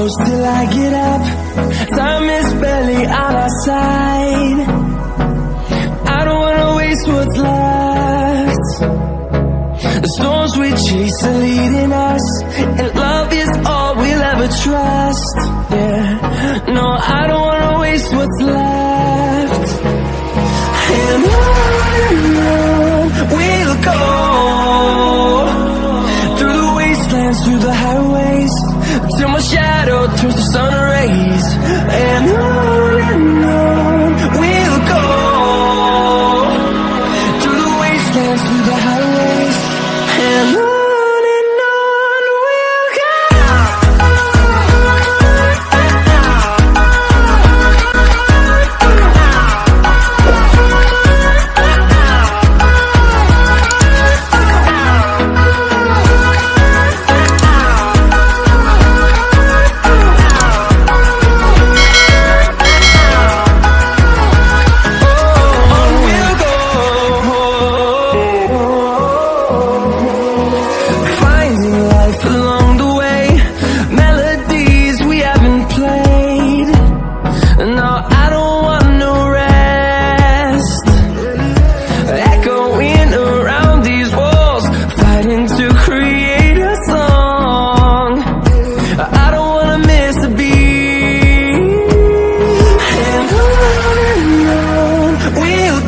close till I get up. Time is barely on our side. I don't wanna waste what's left. The storms we chase are leading us, and love is all we'll ever trust. Yeah, no, I don't wanna waste what's left. And on we'll go, through the wastelands, through the highways, till my shadow turns to sun rays. And on we'll go, through the wastelands, through the highways, and on we'll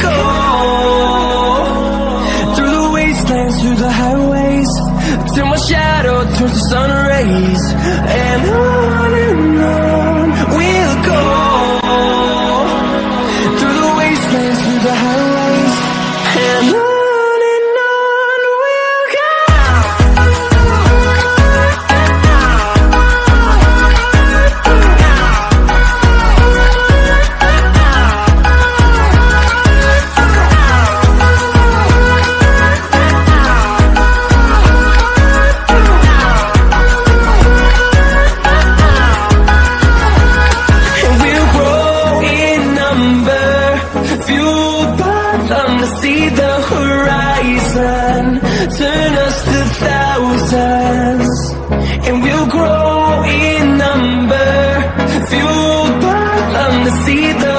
go. Through the highways, till my shadow turns to sun rays. And on we'll go, through the wastelands, through the highways, and on we'll go. See the horizon, turn us to thousands, and we'll grow in number, fueled by them to see the